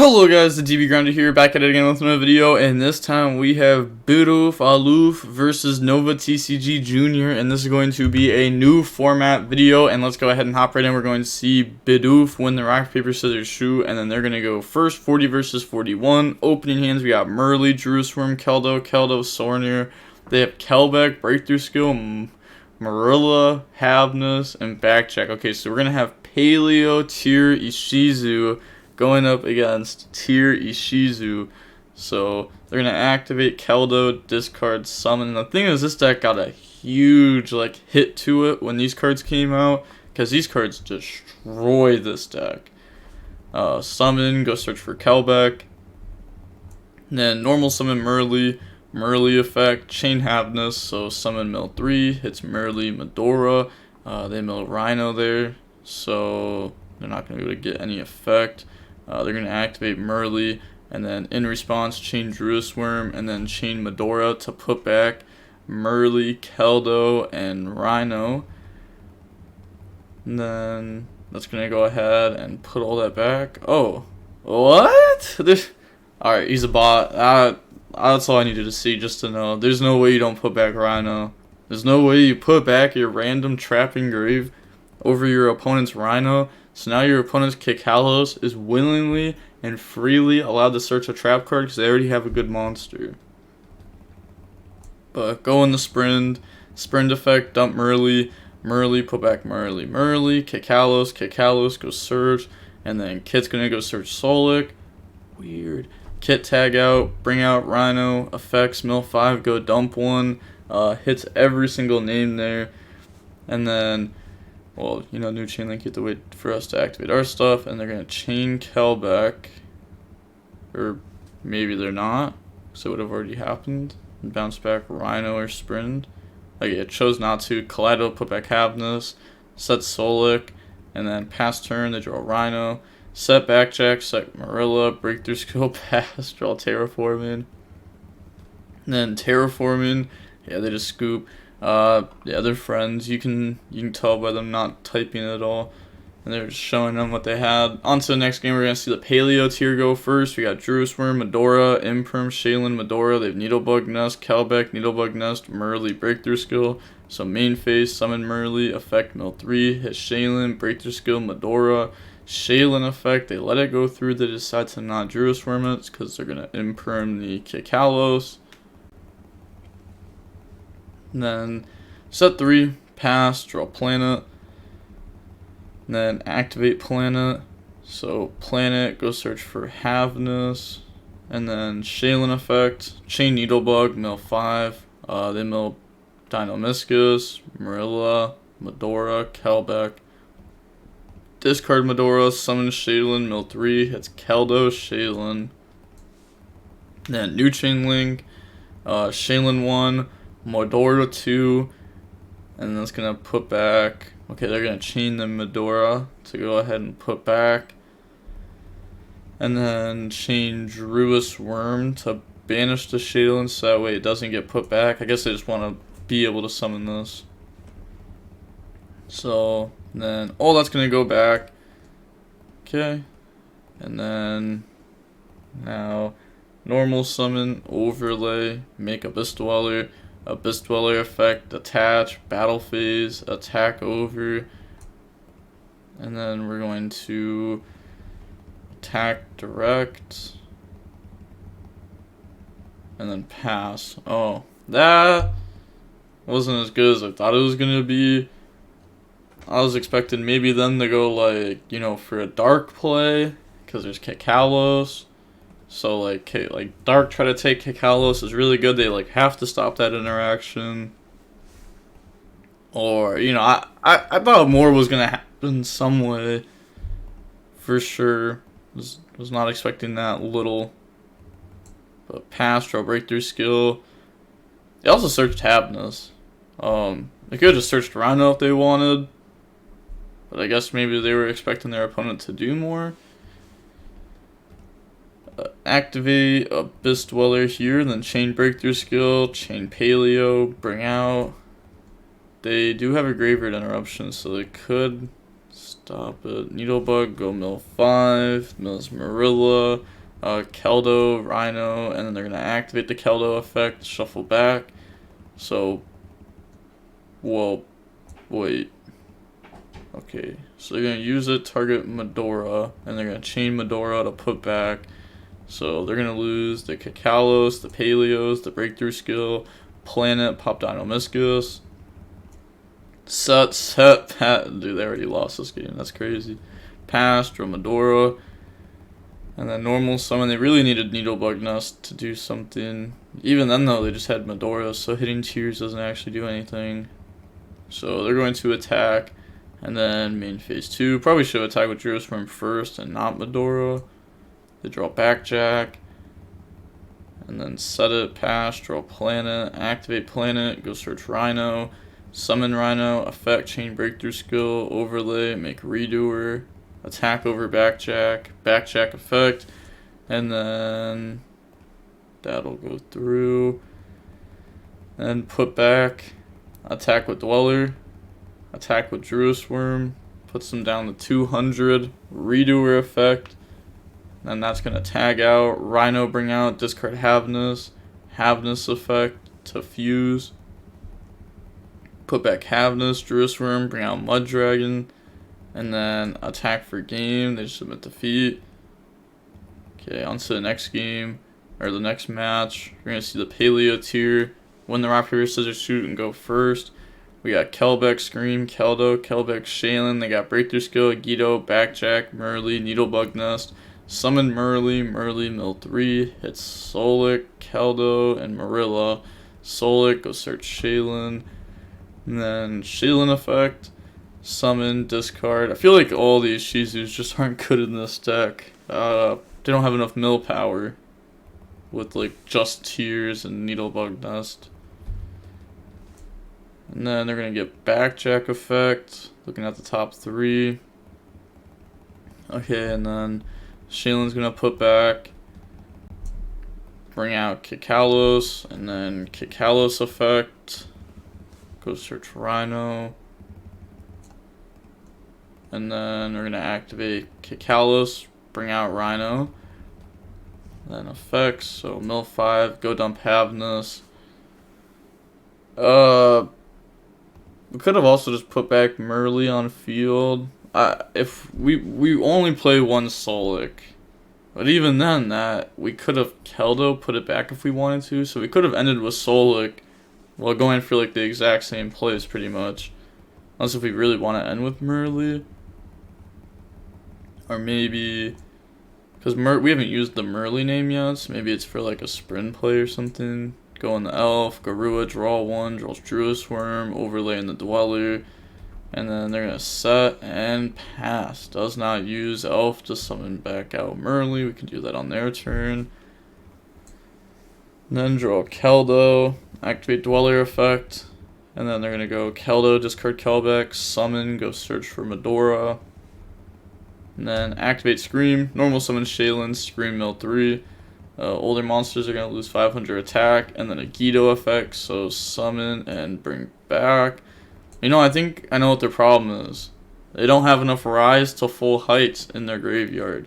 Hello guys, the DB Grinder here, back at it again with another video, and this time we have Bidoof Aloof versus Nova TCG Jr., and this is going to be a new format video, and let's go ahead and hop right in. We're going to see Bidoof win the rock, paper, scissors, shoot, and then they're going to go first, 40 versus 41. Opening hands, we got Merly, Drewsworm, Keldo, Sornier. They have Kelbeck, Breakthrough Skill, Marilla, Havness, and Backcheck. Okay, so we're going to have Paleo, Tier, Ishizu going up against Tier Ishizu. So they're gonna activate Keldo, discard, summon. And the thing is, this deck got a huge hit to it when these cards came out, because these cards destroy this deck. Summon, go search for Kelbeck. And then normal summon Merly effect, chain Havness, so summon mill 3, hits Merly, Medora. They mill Rhino there, so they're not gonna be able to get any effect. They're going to activate Merly, and then in response, chain Drewsworm, and then chain Medora to put back Merly, Keldo, and Rhino. And then that's going to go ahead and put all that back. Oh, what? Alright, he's a bot. That's all I needed to see, just to know. There's no way you don't put back Rhino. There's no way you put back your random trapping grave over your opponent's Rhino. So now your opponent's Kikalos is willingly and freely allowed to search a trap card because they already have a good monster. But go in the sprint effect, dump Merly, put back Merly, Kikalos, go search, and then Kit's gonna go search Solic. Weird. Kit tag out, bring out Rhino, effects, mill 5, go dump 1, hits every single name there, and then, well, you know, new chain link, you have to wait for us to activate our stuff, and they're going to chain Kelbeck, or maybe they're not, so it would have already happened, and bounce back Rhino or Sprint. Okay, it chose not to. Kaleido, put back Havness, set Solic, and then pass turn, they draw Rhino, set Backcheck, set Marilla, Breakthrough Skill, pass, draw Terraforming, and then Terraforming, yeah, they just scoop. Yeah, they're friends. You can tell by them not typing at all, and they're just showing them what they had. On to the next game, we're gonna see the Paleo tier go first. We got Drewsworm, Medora, Imperm, Shaylin, Medora. They have Needlebug Nest, Kelbeck, Needlebug Nest, Merly, Breakthrough Skill. So main phase, summon Merly, effect mill 3, hit Shaylin, Breakthrough Skill, Medora. Shaylin effect, they let it go through. They decide to not Drewsworm it because they're gonna Imperm the Kikalos. And then set 3, pass, draw planet, and then activate planet. So planet, go search for Havness, and then Shaylin effect, chain Needlebug, mill 5, they mill Dinomischus, Marilla, Medora, Kelbeck, discard Medora, summon Shaylin, mill 3, hits Keldo, Shaylin, then new chain link, Shaylin 1, Medora 2, and that's gonna put back. Okay, they're gonna chain the Medora to go ahead and put back, and then chain Drewsworm to banish the Shaylin so that way it doesn't get put back. I guess they just want to be able to summon this. So then all that's gonna go back. Okay, and then now normal summon, overlay, make Abyss Dweller. Abyss Dweller effect, attach, battle phase, attack over, and then we're going to attack direct, and then pass. Oh, that wasn't as good as I thought it was going to be. I was expecting maybe them to go for a dark play, because there's Kikalos. So Dark try to take Kikalos is really good. They have to stop that interaction. Or I thought more was gonna happen some way. For sure, was not expecting that little. But pass, draw, breakthrough skill. They also searched Havness. They could have just searched Rhino if they wanted. But I guess maybe they were expecting their opponent to do more. Activate Abyss Dweller here, then chain Breakthrough Skill, chain Paleo, bring out. They do have a graveyard interruption, so they could Stop it. Needlebug, go mill 5, mills Marilla, Keldo, Rhino, and then they're going to activate the Keldo effect, shuffle back. So, well, wait. Okay, so they're going to use it, target Medora, and they're going to chain Medora to put back. So they're going to lose the Kakalos, the Paleos, the Breakthrough Skill, Planet, Pop Dino-Miscus. Set, Pat. Dude, they already lost this game. That's crazy. Pass, draw Medora. And then normal summon. They really needed Needlebug Nest to do something. Even then, though, they just had Medora, so hitting Tears doesn't actually do anything. So they're going to attack. And then main phase 2. Probably should attack with Geostorm first and not Medora. They draw Backjack. And then set it, pass, draw Planet, activate Planet, go search Rhino, summon Rhino, effect, chain Breakthrough Skill, overlay, make Redoer, attack over Backjack, Backjack effect, and then that'll go through. And put back, attack with Dweller, attack with Druisworm, puts them down to 200, Redoer effect. And that's going to tag out, Rhino bring out, discard Havness effect to fuse. Put back Havness, Druisworm, bring out Mud Dragon, and then attack for game, they submit defeat. Okay, on to the next game, or the next match. We're going to see the Paleo tier, win the rock, paper, scissors, shoot, and go first. We got Kelbeck, Scream, Keldo, Kelbeck, Shaylin, they got Breakthrough Skill, YuGiOh, Backjack, Merly, Needlebug Nest, summon Merly, mill 3, hits Solic, Keldo, and Marilla. Solic, go search Shaylin, and then Shaylin effect, summon, discard. I feel like all these Ishizus just aren't good in this deck. They don't have enough mill power with like just Tears and Needlebug Nest. And then they're going to get Backjack effect, looking at the top 3. Okay, and then Shaylin's going to put back, bring out Kakalos, and then Kakalos effect, go search Rhino, and then we're going to activate Kakalos, bring out Rhino, then effects, so mill 5, go dump Havness. We could have also just put back Merly on field. If we only play one Solic, but even then, that we could have Keldo put it back if we wanted to. So we could have ended with Solic, while going for like the exact same plays pretty much, unless if we really want to end with Merly, or maybe because we haven't used the Merly name yet, so maybe it's for like a sprint play or something. Go in the Elf, Garua, draw 1, draws Druisworm, overlay in the Dweller. And then they're going to set and pass. Does not use Elf to summon back out Merly. We can do that on their turn. And then draw Keldo. Activate Dweller effect. And then they're going to go Keldo, discard Kelbeck, summon, go search for Medora. And then activate Scream. Normal summon Shaylin, Scream mill 3. Older monsters are going to lose 500 attack. And then a YuGiOh effect. So summon and bring back. You know, I think I know what their problem is. They don't have enough rise to full heights in their graveyard.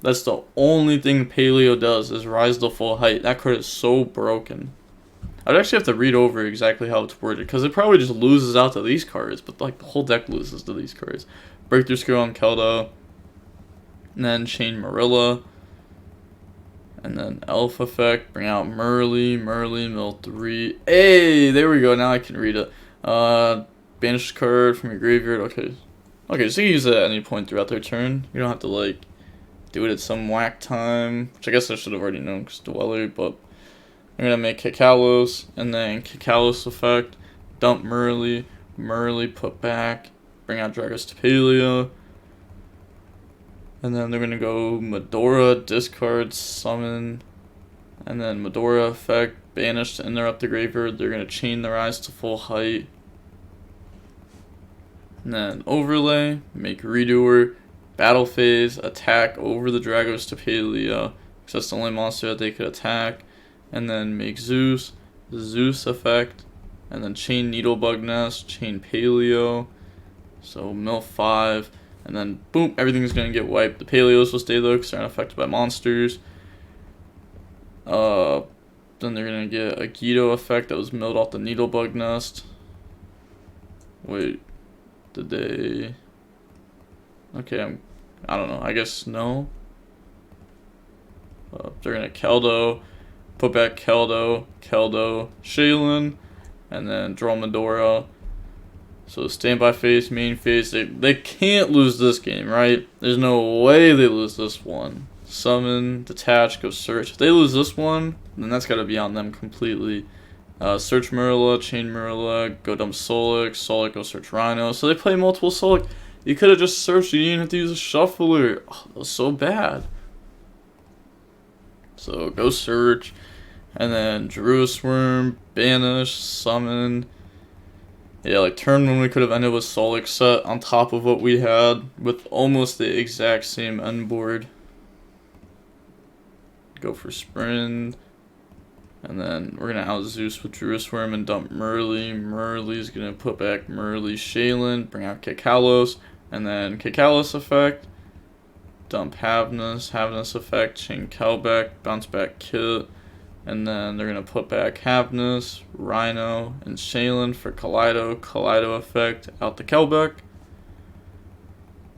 That's the only thing Paleo does, is rise to full height. That card is so broken. I'd actually have to read over exactly how it's worded, because it probably just loses out to these cards, but like the whole deck loses to these cards. Breakthrough Skill on Keldo. And then chain Marilla. And then Elf effect, bring out Merly, mill 3. Hey, there we go, now I can read it. Banish card from your graveyard. Okay, so you can use it at any point throughout their turn. You don't have to like do it at some whack time, which I guess I should have already known because Dweller. But I'm gonna make Kakalos, and then Kakalos effect, dump Merly, put back, bring out Dragos to Paleo, and then they're gonna go Medora, discard, summon, and then Medora effect, banish to interrupt the graveyard. They're gonna chain their eyes to full height. And then overlay, make Redoer, battle phase, attack over the Dragos to Paleo, because that's the only monster that they could attack. And then make Zeus effect, and then chain Needlebug Nest, chain Paleo, So mill 5, and then boom, everything's gonna get wiped. The Paleos will stay though because they're not affected by monsters. Then they're gonna get a YuGiOh effect that was milled off the Needlebug nest. Wait, did they? Okay, I don't know. I guess no. They're gonna Keldo, put back Keldo, Shaylin, and then draw Medora. So standby phase, main phase. They can't lose this game, right? There's no way they lose this one. Summon, detach, go search. If they lose this one, then that's got to be on them completely. Search Marilla, chain Marilla, go dump Solic, go search Rhino. So they play multiple Solic. You could have just searched. You didn't have to use a shuffler. Oh, that was so bad. So go search, and then Jerusalem, banish, summon. Yeah, like turn 1 we could have ended with Solic set on top of what we had with almost the exact same end board. Go for sprint, and then we're gonna out Zeus with Jerusalem and dump Merly. Merly's gonna put back Merly, Shaylin, bring out Kikalos, and then Kikalos effect. Dump Havnus effect, chain Kelbeck, bounce back Kit, and then they're gonna put back Havnus, Rhino, and Shaylin for Kaleido effect, out the Kelbeck.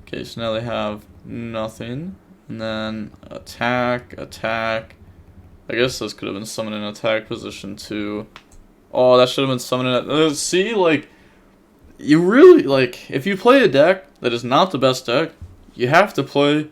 Okay, so now they have nothing, and then attack. I guess this could have been summoned in attack position too. Oh, that should have been summoned in. See, like, you really, like, if you play a deck that is not the best deck, you have to play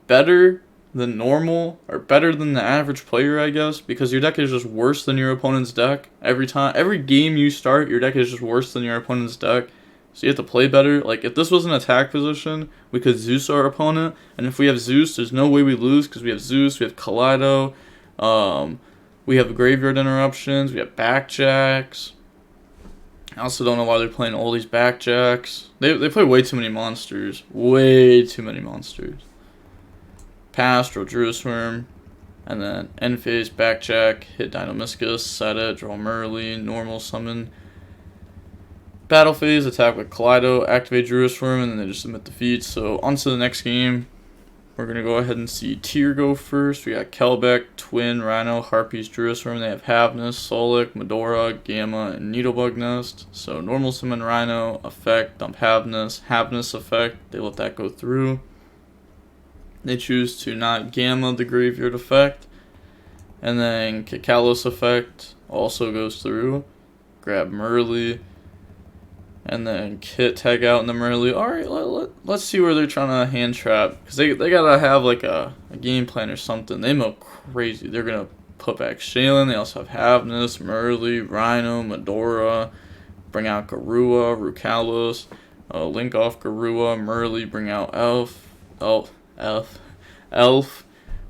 better than normal, or better than the average player, I guess, because your deck is just worse than your opponent's deck every time. Every game you start, your deck is just worse than your opponent's deck, so you have to play better. Like, if this was an attack position, we could Zeus our opponent, and if we have Zeus, there's no way we lose, because we have Zeus, we have Kaleido, we have graveyard interruptions, we have backjacks. I also don't know why they're playing all these backjacks. They play way too many monsters. Way too many monsters. Pass, draw Jerusalem, and then end phase, backjack, hit Deinamiscus, set it, draw Merly, normal summon. Battle phase, attack with Kaleido, activate Jerusalem, and then they just submit defeat. So on to the next game. We're going to go ahead and see Tier go first. We got Kelbeck, Twin, Rhino, Harpies, Jerusalem. They have Havnus, Solic, Medora, Gamma, and Needlebug Nest. So normal summon Rhino, effect, dump Havnus effect. They let that go through. They choose to not Gamma the graveyard effect. And then Kikalos effect also goes through. Grab Merly. And then Kit tag out in the Merly. Alright, let's see where they're trying to hand trap. Because they gotta have like a game plan or something. They milk crazy. They're gonna put back Shaylin. They also have Havnus, Merly, Rhino, Medora. Bring out Garua, Rukalos. Link off Garua, Merly, bring out Elf.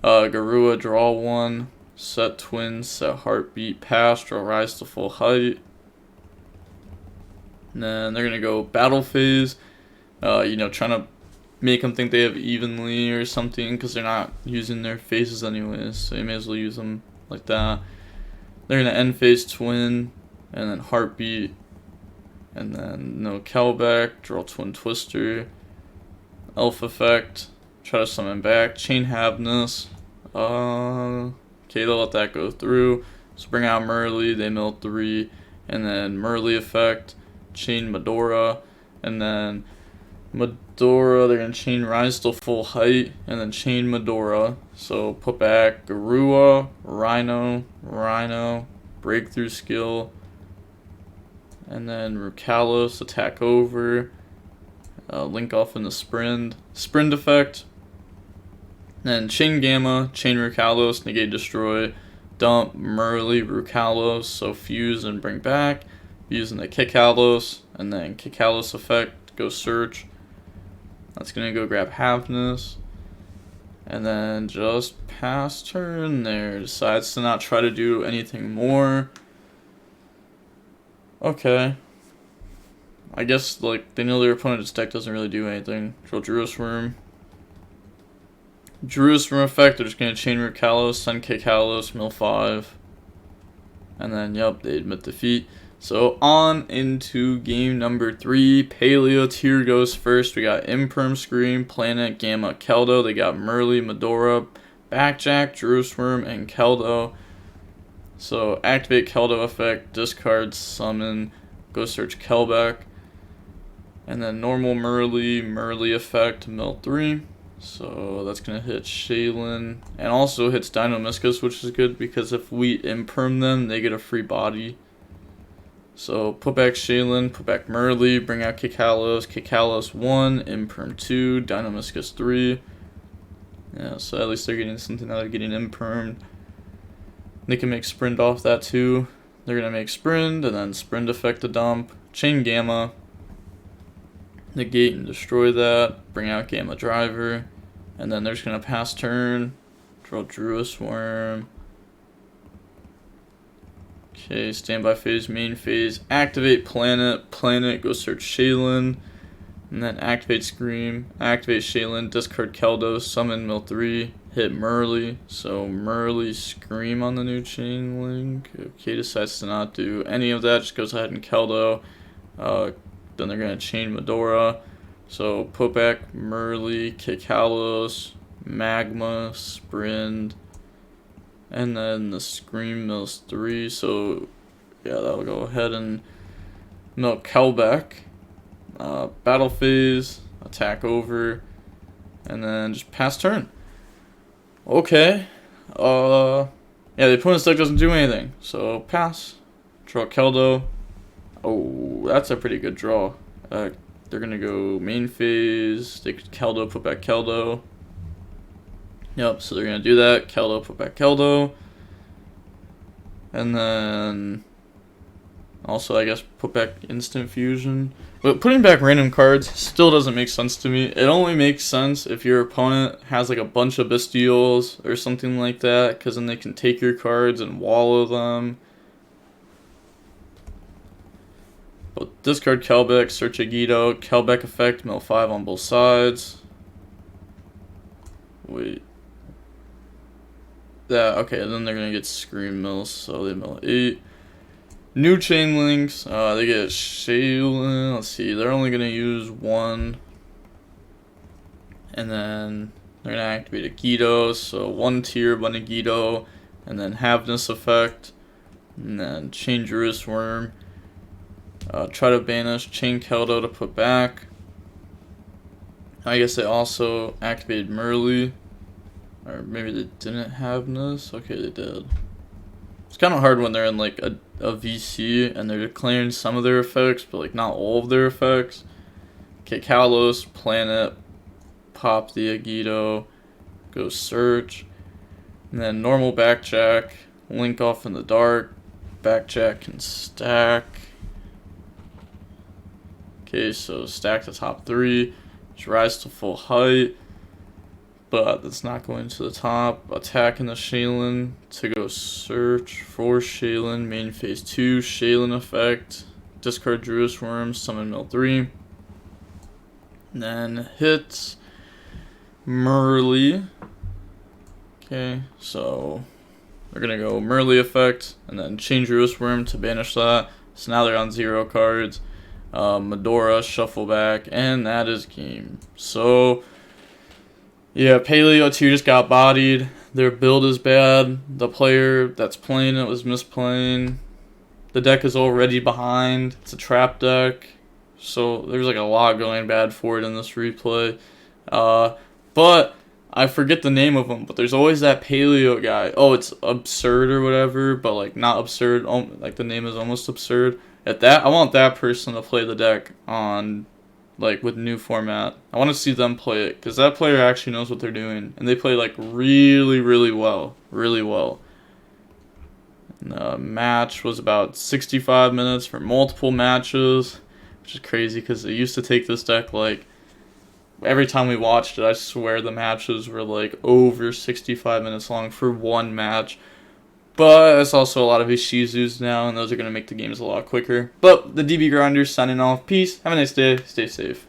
Garua, draw 1. Set Twin, set Heartbeat, pass, draw Rise to full height. And then they're going to go battle phase, trying to make them think they have evenly or something because they're not using their phases anyways, so you may as well use them like that. They're going to end phase Twin, and then Heartbeat, and then no Kelbeck, draw Twin Twister, Elf effect, try to summon back, chain Havnus. Okay, they'll let that go through. So bring out Merly, they mill 3, and then Merly effect. Chain Medora, and then Medora, they're going to chain Rise to full height, and then chain Medora. So put back Garua, Rhino, breakthrough skill, and then Rukalos, attack over, link off in the sprint effect, then chain Gamma, chain Rukalos, negate destroy, dump Merly, Rukalos, so fuse and bring back. Using the Kikalos, and then Kikalos effect, go search. That's gonna go grab Havnus, and then just pass turn there. Decides to not try to do anything more. Okay. I guess like they know their opponent's deck doesn't really do anything. Draw Jerusalem. Jerusalem effect, they're just gonna chain Rukalos, send Kikalos, mill 5. And then, yep, they admit defeat. So on into game number 3. Paleo tier goes first. We got Imperm, Scream, Planet, Gamma, Keldo. They got Merly, Medora, Backjack, Drewsworm, and Keldo. So activate Keldo effect, discard, summon, go search Kelbeck. And then normal Merly effect, mill 3. So that's going to hit Shaylin. And also hits Dino-Miscus, which is good because if we imperm them, they get a free body. So put back Shaylin, put back Merly, bring out Kikalos 1, imperm 2, Dino-Miscus 3. Yeah, so at least they're getting something out of getting impermed. They can make Sprint off that too. They're going to make Sprint, and then Sprint effect to dump, chain Gamma, negate and destroy that, bring out Gamma Driver, and then they're just going to pass turn, draw Drewsworm. Okay, standby phase, main phase, activate Planet, go search Shaylin, and then activate Scream, activate Shaylin, discard Keldo, summon mill 3, hit Merly, so Merly Scream on the new chain link. Okay, decides to not do any of that, just goes ahead and Keldo. Then they're going to chain Medora, so put back Merly, Kikalos, Magma, Sprint, and then the Scream mills 3, so yeah, that'll go ahead and mill Kelbeck. Battle phase, attack over, and then just pass turn. Okay. Yeah, the opponent's deck doesn't do anything, so pass. Draw Keldo. Oh, that's a pretty good draw. They're gonna go main phase, take Keldo, put back Keldo. Yep, so they're gonna do that. Keldo, put back Keldo. And then also, I guess, put back Instant Fusion. But putting back random cards still doesn't make sense to me. It only makes sense if your opponent has like a bunch of Bestials or something like that, because then they can take your cards and wallow them. But discard Kelbeck, search YuGiOh, Kelbeck effect, mill 5 on both sides. Wait. Yeah, okay, then they're gonna get Scream mills, so they mill 8. New chain links, they get Shaylin, let's see, they're only going to use 1, and then they're going to activate a YuGiOh, so 1 tier, 1 YuGiOh, and then Haveness effect, and then chain Drewsworm, try to banish, chain Keldo to put back. I guess they also activated Merly, or maybe they didn't Haveness, okay they did. It's kind of hard when they're in like a VC and they're declaring some of their effects, but like not all of their effects. Okay, Kalos, Planet, pop the YuGiOh, go search, and then normal Backjack, link off in the dark, Backjack can stack. Okay, so stack the top 3, just rise to full height. But that's not going to the top. Attacking the Shaylin to go search for Shaylin. Main phase 2, Shaylin effect. Discard Drewsworm, summon mill 3. And then hits Merly. Okay, so they're going to go Merly effect and then chain Drewsworm to banish that. So now they're on 0 cards. Medora, shuffle back, and that is game. So yeah, Paleo tier just got bodied. Their build is bad. The player that's playing it was misplaying. The deck is already behind. It's a trap deck. So there's like a lot going bad for it in this replay. But I forget the name of him. But there's always that Paleo guy. Oh, it's Absurd or whatever. But like not Absurd. Like the name is almost Absurd. I want that person to play the deck on, like, with new format. I want to see them play it, because that player actually knows what they're doing, and they play like really well. And the match was about 65 minutes for multiple matches, which is crazy because it used to take this deck like every time we watched it, I swear the matches were like over 65 minutes long for one match. But it's also a lot of Ishizus now, and those are going to make the games a lot quicker. But the DB Grinders signing off. Peace. Have a nice day. Stay safe.